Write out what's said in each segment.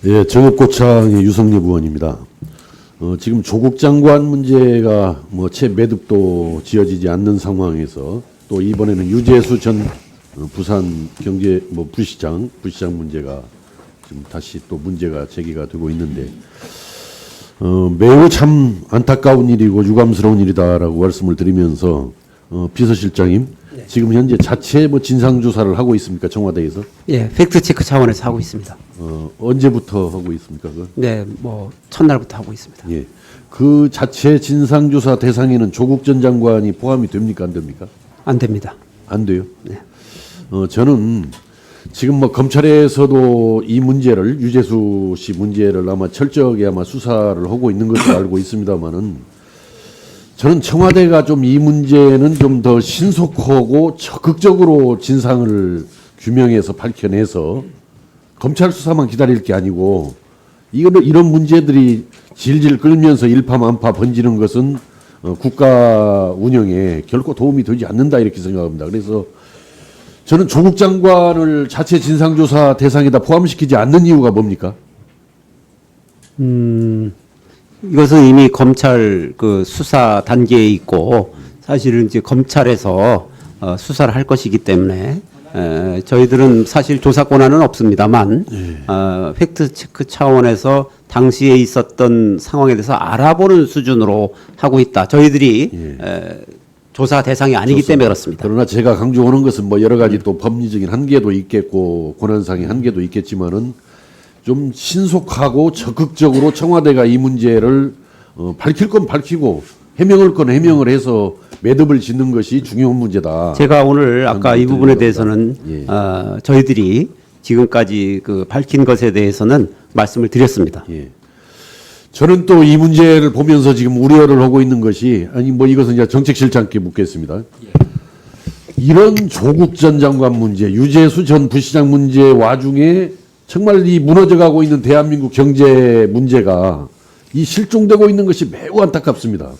예, 정읍고창의 유성립 의원입니다. 지금 조국 장관 문제가 채 매듭도 지어지지 않는 상황에서 또 이번에는 유재수 전 부산 경제 부시장 문제가 지금 다시 또 문제가 제기가 되고 있는데 매우 참 안타까운 일이고 유감스러운 일이다라고 말씀을 드리면서 비서실장님, 네. 지금 현재 자체 진상 조사를 하고 있습니까, 청와대에서? 예, 팩트 체크 차원에서 하고 있습니다. 언제부터 하고 있습니까, 그건? 네, 첫날부터 하고 있습니다. 예, 그 자체 진상 조사 대상에는 조국 전 장관이 포함이 됩니까, 안 됩니까? 안 됩니다. 안 돼요? 네. 저는 지금 검찰에서도 이 문제를 유재수 씨 문제를 아마 철저하게 수사를 하고 있는 것으로 알고 있습니다만은. 저는 청와대가 좀 이 문제는 좀 더 신속하고 적극적으로 진상을 규명해서 밝혀내서 검찰 수사만 기다릴 게 아니고 이런 문제들이 질질 끌면서 일파만파 번지는 것은 국가 운영에 결코 도움이 되지 않는다 이렇게 생각합니다. 그래서 저는 조국 장관을 자체 진상조사 대상에다 포함시키지 않는 이유가 뭡니까? 이것은 이미 검찰 수사 단계에 있고 사실은 이제 검찰에서 수사를 할 것이기 때문에 저희들은 사실 조사 권한은 없습니다만 팩트 체크 차원에서 당시에 있었던 상황에 대해서 알아보는 수준으로 하고 있다. 저희들이 조사 대상이 아니기 때문에 그렇습니다. 그러나 제가 강조하는 것은 여러 가지 또 법리적인 한계도 있겠고 권한상의 한계도 있겠지만은 좀 신속하고 적극적으로 청와대가 이 문제를 밝힐 건 밝히고 해명할 건 해명을 해서 매듭을 짓는 것이 중요한 문제다. 제가 오늘 아까 이 부분에 대해서는 저희들이 지금까지 밝힌 것에 대해서는 말씀을 드렸습니다. 예. 저는 또 이 문제를 보면서 지금 우려를 하고 있는 것이 이것은 이제 정책실장께 묻겠습니다. 이런 조국 전 장관 문제, 유재수 전 부시장 문제 와중에 정말 이 무너져가고 있는 대한민국 경제 문제가 이 실종되고 있는 것이 매우 안타깝습니다.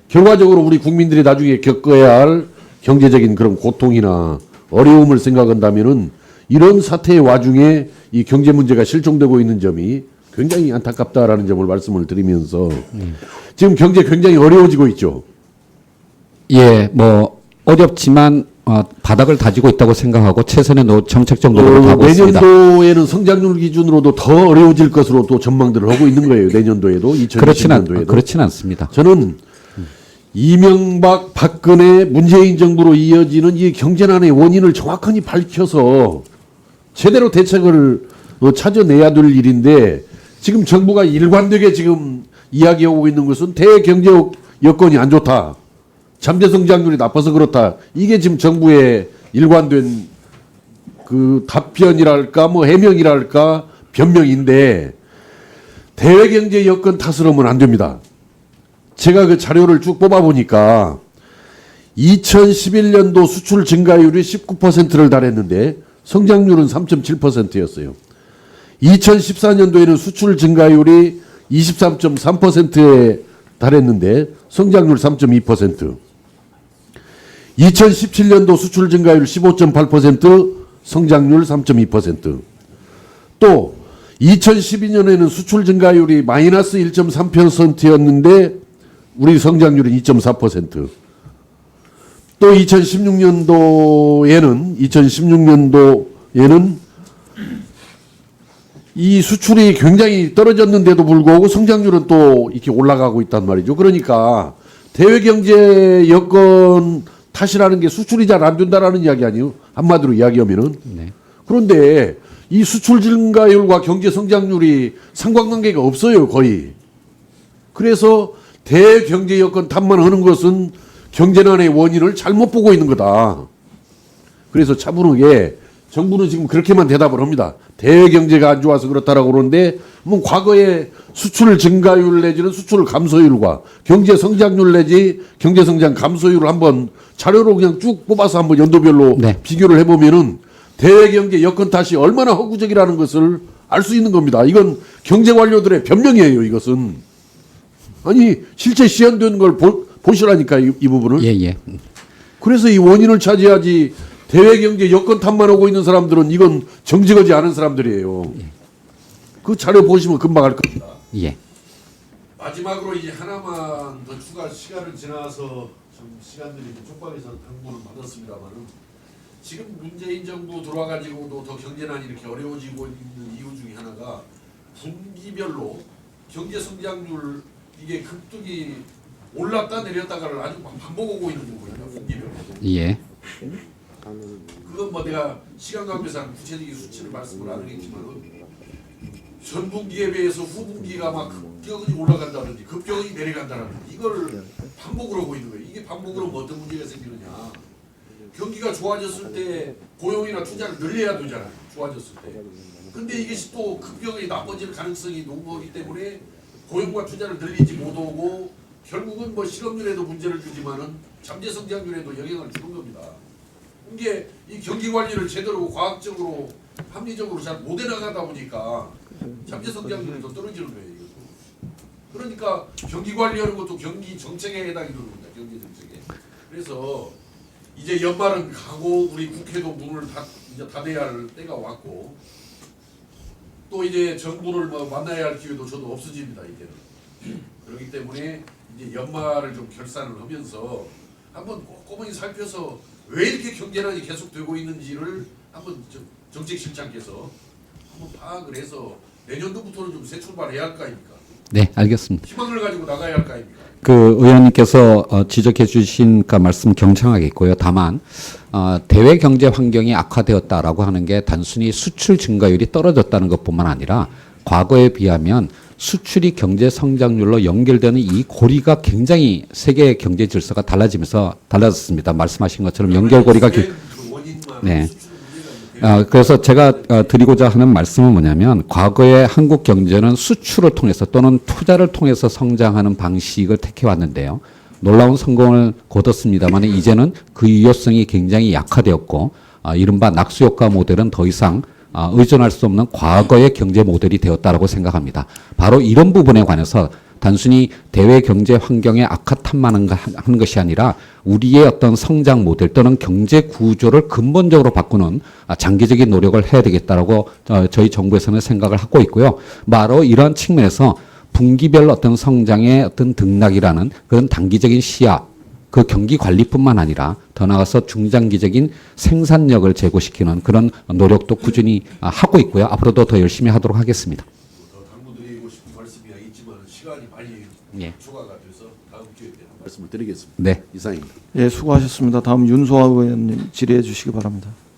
결과적으로 우리 국민들이 나중에 겪어야 할 경제적인 그런 고통이나 어려움을 생각한다면은 이런 사태의 와중에 이 경제 문제가 실종되고 있는 점이 굉장히 안타깝다라는 점을 말씀을 드리면서 지금 경제 굉장히 어려워지고 있죠. 예, 어렵지만 바닥을 다지고 있다고 생각하고 최선의 정책적 노력을 하고 있습니다. 내년도에는 성장률 기준으로도 더 어려워질 것으로 또 전망들을 하고 있는 거예요. 내년도에도 2020년도에도. 그렇지는 않습니다. 저는 이명박, 박근혜, 문재인 정부로 이어지는 이 경제난의 원인을 정확하게 밝혀서 제대로 대책을 찾아내야 될 일인데 지금 정부가 일관되게 지금 이야기하고 있는 것은 대경제 여건이 안 좋다. 잠재 성장률이 나빠서 그렇다. 이게 지금 정부의 일관된 답변이랄까 해명이랄까 변명인데 대외경제 여건 탓을 하면 안 됩니다. 제가 자료를 쭉 뽑아보니까 2011년도 수출 증가율이 19%를 달했는데 성장률은 3.7%였어요. 2014년도에는 수출 증가율이 23.3%에 달했는데 성장률 3.2%. 2017년도 수출 증가율 15.8%, 성장률 3.2%. 또 2012년에는 수출 증가율이 마이너스 1.3%였는데 우리 성장률은 2.4%. 또 2016년도에는 이 수출이 굉장히 떨어졌는데도 불구하고 성장률은 또 이렇게 올라가고 있단 말이죠. 그러니까 대외경제 여건 탓이라는 게 수출이 잘 안 된다라는 이야기 아니에요. 한마디로 이야기하면은. 네. 그런데 이 수출 증가율과 경제 성장률이 상관관계가 없어요, 거의. 그래서 대경제 여건 탓만 하는 것은 경제난의 원인을 잘못 보고 있는 거다. 그래서 차분하게 정부는 지금 그렇게만 대답을 합니다. 대경제가 안 좋아서 그렇다라고 그러는데 과거에 수출 증가율 내지는 수출 감소율과 경제 성장률 내지 경제 성장 감소율을 한번 자료로 그냥 쭉 뽑아서 한번 연도별로 비교를 해보면은 대경제 여건 탓이 얼마나 허구적이라는 것을 알 수 있는 겁니다. 이건 경제 관료들의 변명이에요. 이것은 실제 시연된 걸 보시라니까 이 부분을. 예. 그래서 이 원인을 차지하지 대외경제 여건 탓만 하고 있는 사람들은 이건 정직하지 않은 사람들이에요. 그 자료 보시면 금방 알 겁니다. 예. 마지막으로 이제 하나만 더 추가 시간을 지나서 좀 시간들이 좀 촉박해서 당부를 받았습니다만은 지금 문재인 정부 들어와가지고도 더 경제난이 이렇게 어려워지고 있는 이유 중에 하나가 분기별로 경제 성장률 이게 급등이 올랐다 내렸다가를 아주 반복하고 있는 거거든요. 분기별로. 예. 그건 뭐 내가 시간 관계상 구체적인 수치를 말씀을 안 하겠지만은 전분기에 비해서 후분기가 막 급격히 올라간다든지 급격히 내려간다든지 이걸 반복을 하고 있는 거예요. 이게 반복을 하면 어떤 문제가 생기느냐. 경기가 좋아졌을 때 고용이나 투자를 늘려야 되잖아요. 좋아졌을 때. 근데 이게 또 급격히 나빠질 가능성이 높기 때문에 고용과 투자를 늘리지 못하고 결국은 뭐 실업률에도 문제를 주지만은 잠재 성장률에도 영향을 주는 겁니다. 이게 이 경기 관리를 제대로 과학적으로 합리적으로 잘 못 해나가다 보니까 잠재 성장률이 더 떨어지는 거예요. 이것도. 그러니까 경기 관리하는 것도 경기 정책에 해당이 되는 겁니다. 경기 정책에. 그래서 이제 연말은 가고 우리 국회도 문을 이제 닫아야 할 때가 왔고 또 이제 정부를 뭐 만나야 할 기회도 저도 없어집니다. 이제는. 그렇기 때문에 이제 연말을 좀 결산을 하면서 한번 꼼꼼히 살펴서 왜 이렇게 경제난이 계속되고 있는지를 한번 정책실장께서 한번 파악을 해서 내년도부터는 좀 새 출발해야 할 거 아닙니까? 네, 알겠습니다. 희망을 가지고 나가야 할 거 아닙니까? 그 의원님께서 지적해 주신 그 말씀 경청하겠고요. 다만 대외 경제 환경이 악화되었다라고 하는 게 단순히 수출 증가율이 떨어졌다는 것뿐만 아니라 과거에 비하면 수출이 경제 성장률로 연결되는 이 고리가 굉장히 세계 경제 질서가 달라졌습니다. 말씀하신 것처럼 연결고리가 그 원인만 네. 수출 문제가 있는데 그래서 제가 드리고자 하는 말씀은 뭐냐면 과거에 한국 경제는 수출을 통해서 또는 투자를 통해서 성장하는 방식을 택해왔는데요. 놀라운 성공을 거뒀습니다만 이제는 그 유효성이 굉장히 약화되었고 이른바 낙수효과 모델은 더 이상 의존할 수 없는 과거의 경제 모델이 되었다라고 생각합니다. 바로 이런 부분에 관해서 단순히 대외 경제 환경의 악화 탓만 하는 것이 아니라 우리의 어떤 성장 모델 또는 경제 구조를 근본적으로 바꾸는 장기적인 노력을 해야 되겠다라고 저희 정부에서는 생각을 하고 있고요. 바로 이러한 측면에서 분기별 어떤 성장의 어떤 등락이라는 그런 단기적인 시야, 그 경기 관리뿐만 아니라 더 나아가서 중장기적인 생산력을 제고시키는 그런 노력도 꾸준히 하고 있고요. 앞으로도 더 열심히 하도록 하겠습니다. 더 당부드리고 싶은 말씀이 있지만 시간이 많이 예. 초과가 돼서 다음 기회에 말씀을 드리겠습니다. 네. 이상입니다. 예, 수고하셨습니다. 다음 윤소아 의원님 질의해 주시기 바랍니다.